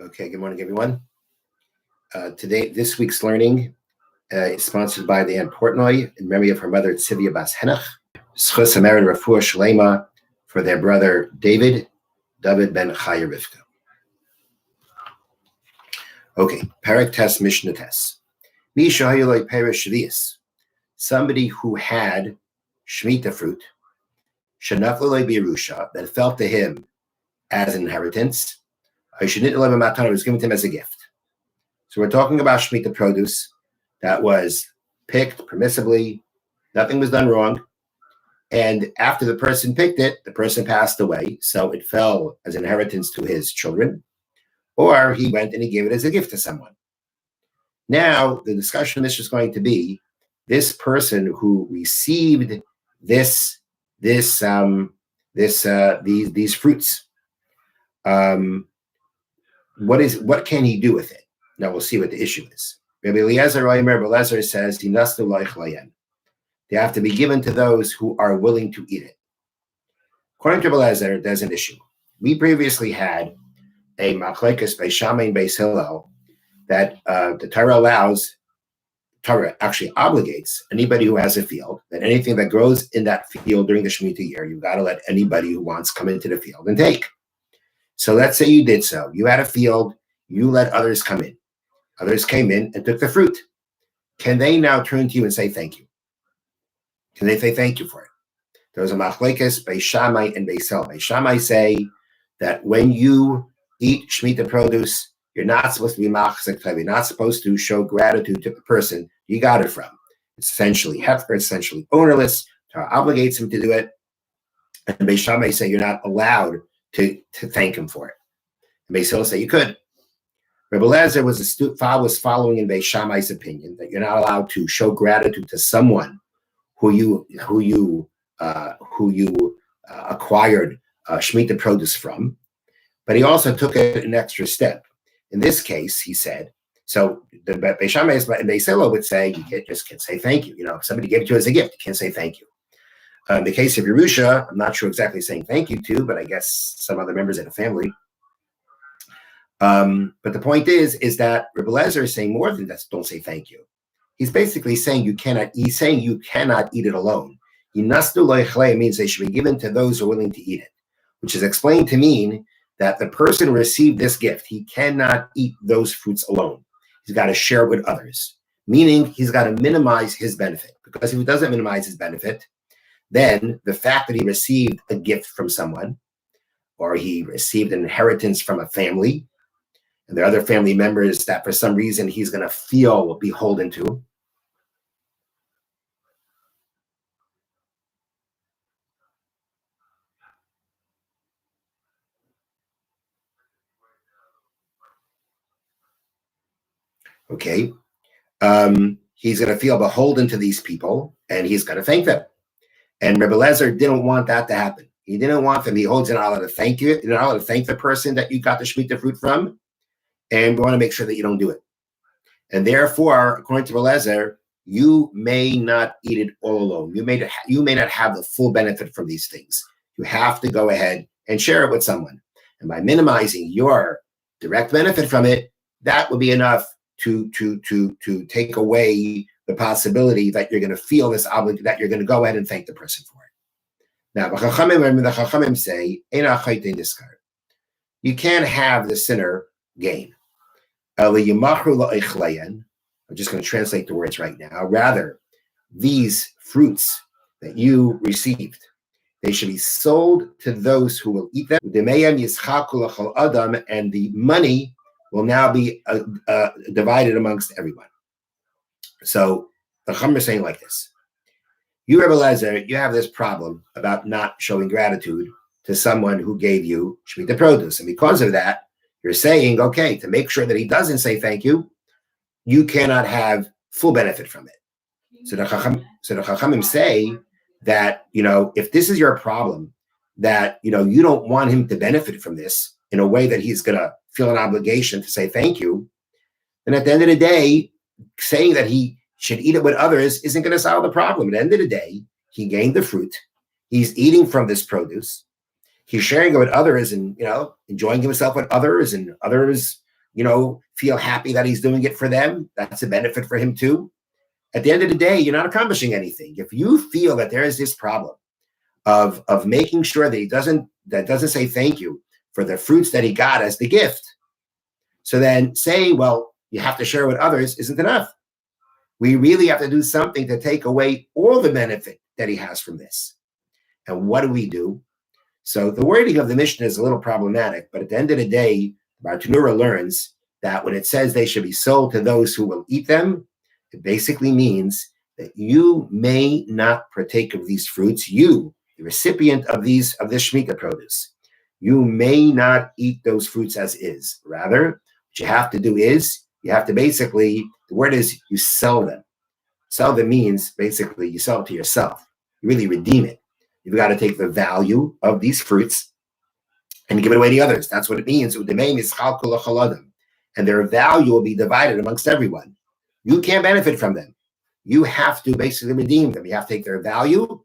Okay, good morning, everyone. This week's learning is sponsored by the Ann Portnoy in memory of her mother, Tzivia Bas Henach. Schus Hamer and Refuah Shlema for their brother, David ben Chaya Rivka. Okay, Perek Tes Mishna Tes. Misha Hayoloi Perish Shvius. Somebody who had Shemitah fruit, Shanaflaloi Birusha, that fell to him as an inheritance. I should not live in was given to him as a gift. So we're talking about Shemitah produce that was picked permissibly, nothing was done wrong. And after the person picked it, the person passed away. So it fell as an inheritance to his children, or he went and he gave it as a gift to someone. Now, the discussion of this is going to be this person who received these fruits. What can he do with it? Now we'll see what the issue is. Rabbi Eliezer says, they have to be given to those who are willing to eat it. According to Rabbi Eliezer, there's an issue. We previously had a machlekes by Shammai and Beis Hillel that the Torah actually obligates anybody who has a field, that anything that grows in that field during the Shemitah year, you've got to let anybody who wants come into the field and take. So let's say you did so. You had a field, you let others come in. Others came in and took the fruit. Can they now turn to you and say thank you? Can they say thank you for it? There was a machlekes by Shammai and Beis Hillel. By Shammai say that when you eat Shemitah produce, you're not supposed to be machzik. You're not supposed to show gratitude to the person you got it from. It's essentially hefker, it's essentially ownerless. Torah obligates him to do it. And Beis Shammai say you're not allowed to thank him for it. And Beis Hillel say you could. Rebbe Eliezer was following in Beis Shammai's opinion that you're not allowed to show gratitude to someone who you acquired Shemitah produce from, but he also took it an extra step. In this case, he said, so the Beis Shammai and Beis Hillel would say you can't say thank you. If somebody gave it to you as a gift, you can't say thank you. In the case of Yerusha, I'm not sure exactly saying thank you to, but I guess some other members of the family. But the point is that Rebbe Eliezer is saying more than that. Don't say thank you. He's basically saying you cannot eat it alone. Yinastu loichle means they should be given to those who are willing to eat it, which is explained to mean that the person who received this gift, he cannot eat those fruits alone. He's got to share it with others, meaning he's got to minimize his benefit. Because if he doesn't minimize his benefit, then the fact that he received a gift from someone, or he received an inheritance from a family, and there are other family members that for some reason he's going to feel beholden to. Okay. He's going to feel beholden to these people, and he's going to thank them. And Rebbe Eliezer didn't want that to happen. He didn't want them. He holds an allowed to thank you. You're not allowed to thank the person that you got the Shemitah fruit from, and we want to make sure that you don't do it. And therefore, according to Rebbe Eliezer, you may not eat it all alone. You may not have the full benefit from these things. You have to go ahead and share it with someone. And by minimizing your direct benefit from it, that would be enough to take away the possibility that you're going to feel this obligation, that you're going to go ahead and thank the person for it. Now, the Chachamim say, you can't have the sinner gain. I'm just going to translate the words right now. Rather, these fruits that you received, they should be sold to those who will eat them. And the money will now be divided amongst everyone. So the Chachamim is saying like this. You, Rebbe Eliezer, you have this problem about not showing gratitude to someone who gave you Shemitah produce. And because of that, you're saying, okay, to make sure that he doesn't say thank you, you cannot have full benefit from it. So the Chachamim say that, if this is your problem, that, you don't want him to benefit from this in a way that he's going to feel an obligation to say thank you, then at the end of the day, saying that he should eat it with others isn't going to solve the problem. At the end of the day, he gained the fruit. He's eating from this produce. He's sharing it with others and, enjoying himself with others, and others feel happy that he's doing it for them. That's a benefit for him too. At the end of the day, you're not accomplishing anything. If you feel that there is this problem of making sure that doesn't say thank you for the fruits that he got as the gift, so then say, well, you have to share with others isn't enough. We really have to do something to take away all the benefit that he has from this. And what do we do? So the wording of the Mishnah is a little problematic, but at the end of the day, Bartanura learns that when it says they should be sold to those who will eat them, it basically means that you may not partake of these fruits. You, the recipient of this Shemitah produce, you may not eat those fruits as is. Rather, what you have to do is you have to basically, the word is you sell them. Sell them means basically you sell it to yourself. You really redeem it. You've got to take the value of these fruits and give it away to others. That's what it means. And their value will be divided amongst everyone. You can't benefit from them. You have to basically redeem them. You have to take their value,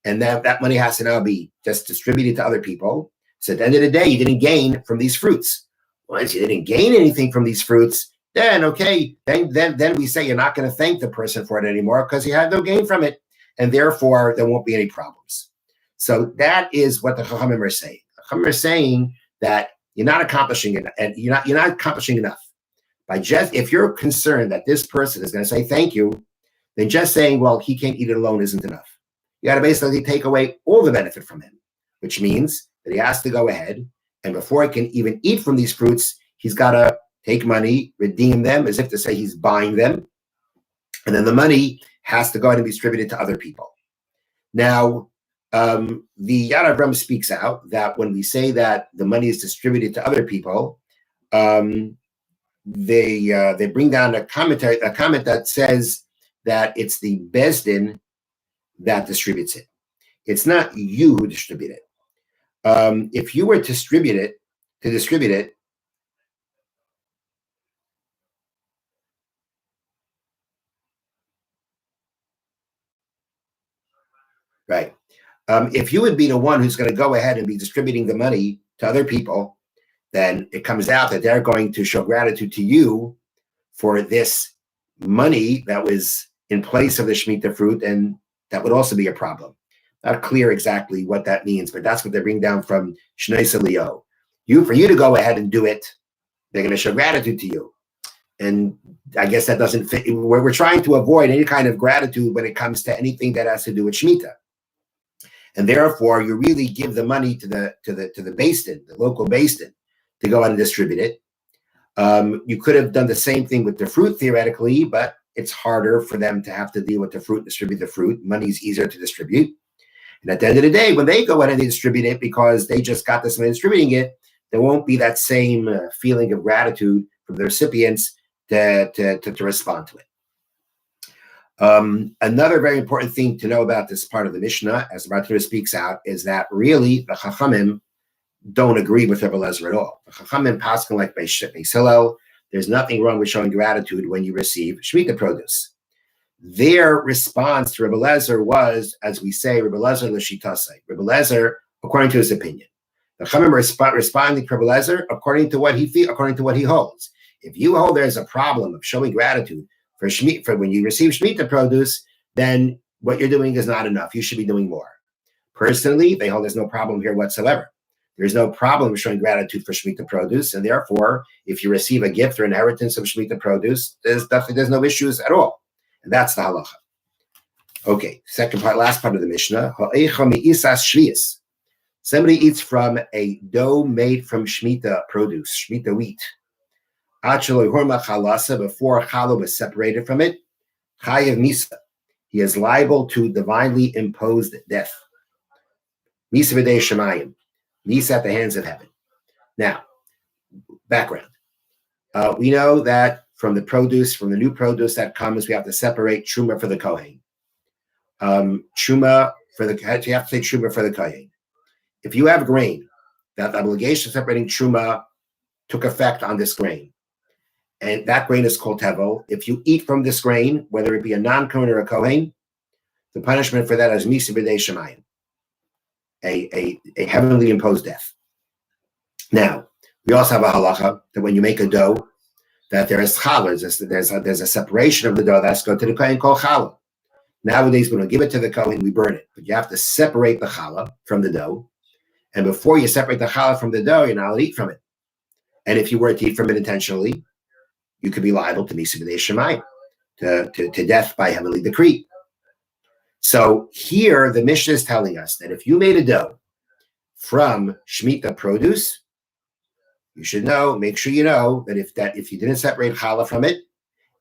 and that money has to now be just distributed to other people. So at the end of the day, you didn't gain from these fruits. Once you didn't gain anything from these fruits, then okay, then we say you're not going to thank the person for it anymore because he had no gain from it, and therefore there won't be any problems. So that is what the Chachamim are saying. The Chachamim are saying that you're not accomplishing it, and you're not accomplishing enough. By just, if you're concerned that this person is going to say thank you, then just saying, well, he can't eat it alone isn't enough. You got to basically take away all the benefit from him, which means that he has to go ahead, and before he can even eat from these fruits, he's got to take money, redeem them, as if to say he's buying them, and then the money has to go ahead and be distributed to other people. Now, the Yad Avram speaks out that when we say that the money is distributed to other people, they bring down a comment that says that it's the Bezdin that distributes it. It's not you who distribute it. If you were to distribute it, right? If you would be the one who's going to go ahead and be distributing the money to other people, then it comes out that they're going to show gratitude to you for this money that was in place of the Shemitah fruit, and that would also be a problem. Not clear exactly what that means, but that's what they bring down from Shnei Salio. For you to go ahead and do it, they're going to show gratitude to you. And I guess that doesn't fit. We're trying to avoid any kind of gratitude when it comes to anything that has to do with Shemitah. And therefore, you really give the money to the Beis Din, the local Beis Din, to go out and distribute it. You could have done the same thing with the fruit theoretically, but it's harder for them to have to deal with the fruit and distribute the fruit. Money is easier to distribute. And at the end of the day, when they go out and they distribute it because they just got this money distributing it, there won't be that same feeling of gratitude from the recipients to respond to it. Another very important thing to know about this part of the Mishnah, as the Bartanura speaks out, is that really the Chachamim don't agree with Rebbe Lezer at all. The Chachamim paskin like Beis Hillel. There's nothing wrong with showing gratitude when you receive Shemitah produce. Their response to Rebbe Lezer was, as we say, Rebbe Lezer l'shitasei. Rebbe Lezer, according to his opinion. The Chachamim responding to Rebbe Lezer according to what he holds. If you hold there's a problem of showing gratitude for when you receive Shemitah produce, then what you're doing is not enough. You should be doing more. Personally, they hold there's no problem here whatsoever. There's no problem with showing gratitude for Shemitah produce, and therefore, if you receive a gift or inheritance of Shemitah produce, there's no issues at all. And that's the halacha. Okay, last part of the Mishnah. Somebody eats from a dough made from Shemitah produce, Shemitah wheat. Before challah was separated from it, chayav misa. He is liable to divinely imposed death. Misa v'dei shemayim. Misa at the hands of heaven. Now, background. We know that from the new produce that comes, we have to separate truma for the kohen. You have to take truma for the kohen. If you have grain, that obligation of separating truma took effect on this grain. And that grain is called tevel. If you eat from this grain, whether it be a non-kohen or a kohen, the punishment for that is misa b'dei shemayim, a heavenly imposed death. Now, We also have a halacha that when you make a dough, that there is challah, there's a separation of the dough that's going to the kohen called challah. Nowadays, we don't give it to the kohen, we burn it. But you have to separate the challah from the dough. And before you separate the challah from the dough, you're not allowed to eat from it. And if you were to eat from it intentionally, you could be liable to Misa B'nei Shemayim, to death by heavenly decree. So here, the Mishnah is telling us that if you made a dough from Shemitah produce, you should know, make sure you know that if you didn't separate challah from it,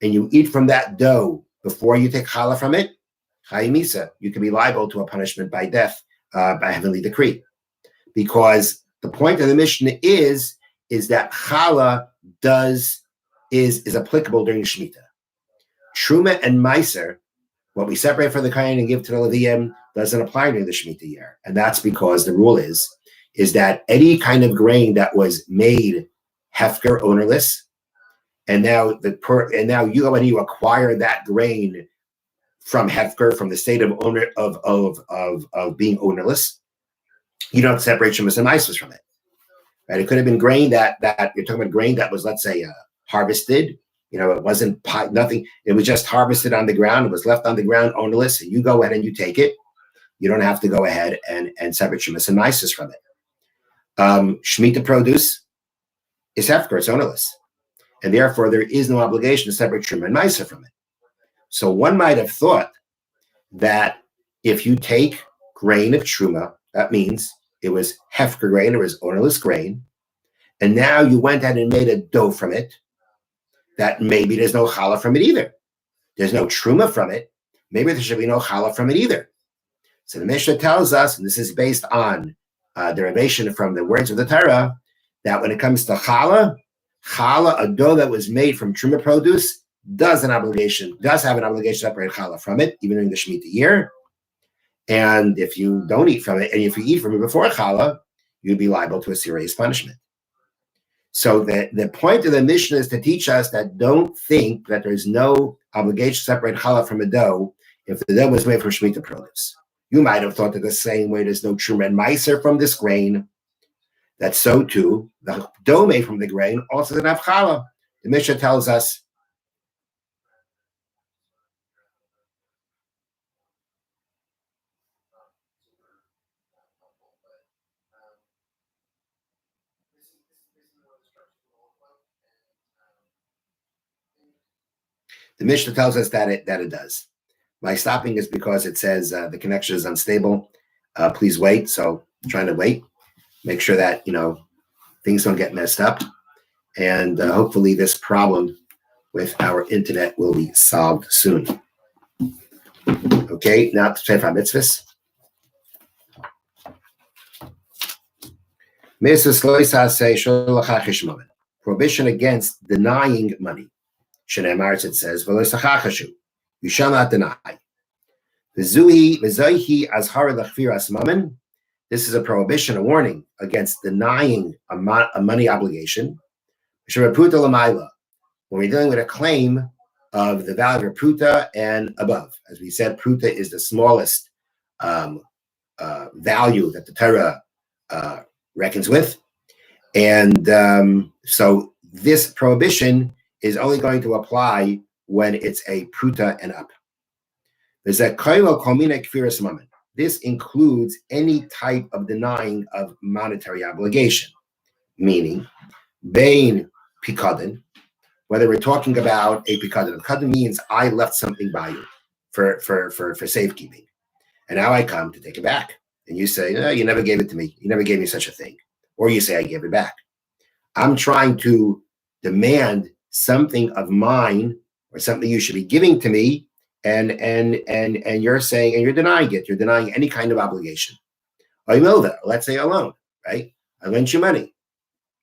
and you eat from that dough before you take challah from it, Chayim Misa, you can be liable to a punishment by death by heavenly decree. Because the point of the Mishnah is that challah is applicable during Shemitah. Truma and Meiser, what we separate for the kohen and give to the Leviim, doesn't apply during the Shemitah year. And that's because the rule is that any kind of grain that was made hefker, ownerless, and now you, when you acquire that grain from hefker, from the state of owner of being ownerless, you don't separate shemus and meisus from it. Right? It could have been grain that you're talking about grain that was, let's say, harvested. It wasn't nothing. It was just harvested on the ground. It was left on the ground ownerless, and you go ahead and you take it. You don't have to go ahead and separate shemus and meisus from it. Shemitah produce is hefker, it's ownerless. And therefore, there is no obligation to separate truma and meiser from it. So one might have thought that if you take grain of truma, that means it was hefker grain, it was ownerless grain, and now you went ahead and made a dough from it, that maybe there's no challah from it either. There's no truma from it. Maybe there should be no challah from it either. So the Mishnah tells us, and this is based on derivation from the words of the Torah, that when it comes to challah, a dough that was made from truma produce does have an obligation to separate challah from it, even during the Shemitah year. And if you don't eat from it, and if you eat from it before challah, you'd be liable to a serious punishment. So the point of the Mishnah is to teach us that don't think that there's no obligation to separate challah from a dough if the dough was made from Shemitah produce. You might have thought that the same way there's no truma and meiser from this grain, that so too, the dough made from the grain also doesn't have challah. The Mishnah tells us that it does. My stopping is because it says the connection is unstable. Please wait. So I'm trying to wait. Make sure that, things don't get messed up. And hopefully this problem with our internet will be solved soon. Okay, now to Sefer HaMitzvot. Prohibition against denying money. Shneimar, it says, you shall not deny. This is a prohibition, a warning against denying a money obligation. When we're dealing with a claim of the value of pruta and above. As we said, pruta is the smallest value that the Torah reckons with. And so this prohibition is only going to apply when it's a pruta and up. This includes any type of denying of monetary obligation, meaning bein pikadon, whether we're talking about a pikadon. Pikadon means I left something by you for safekeeping, and now I come to take it back, and you say, no, you never gave it to me. You never gave me such a thing, or you say I gave it back. I'm trying to demand something of mine or something you should be giving to me, and you're saying, and you're denying it. You're denying any kind of obligation. Let's say a loan, right? I lent you money.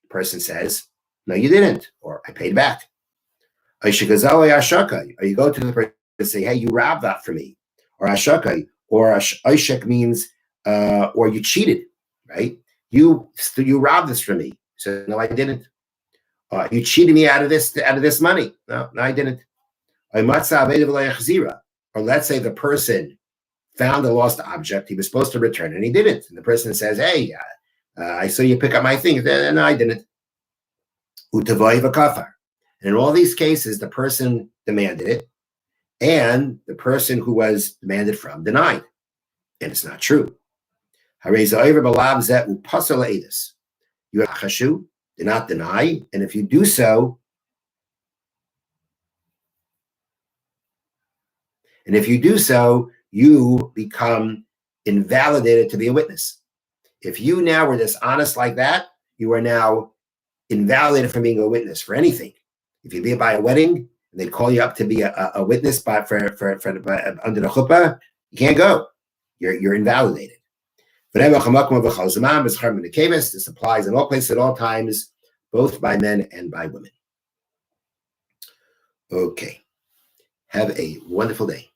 The person says, no, you didn't, or I paid back. Or you go to the person and say, hey, you robbed that from me, or ashaka, or ashak means, or you cheated, right? You robbed this from me. So no, I didn't. You cheated me out of this money. No, I didn't. Or let's say the person found a lost object he was supposed to return and he didn't. And the person says, hey, I saw you pick up my thing. No, I didn't. utavoy v'kafar. And in all these cases, the person demanded it, and the person who was demanded from denied. And it's not true. You have chashu, do not deny, and if you do so, you become invalidated to be a witness. If you now were dishonest like that, you are now invalidated from being a witness for anything. If you be by a wedding and they call you up to be a witness for under the chuppah, you can't go. You're invalidated. This applies in all places at all times, both by men and by women. Okay. Have a wonderful day.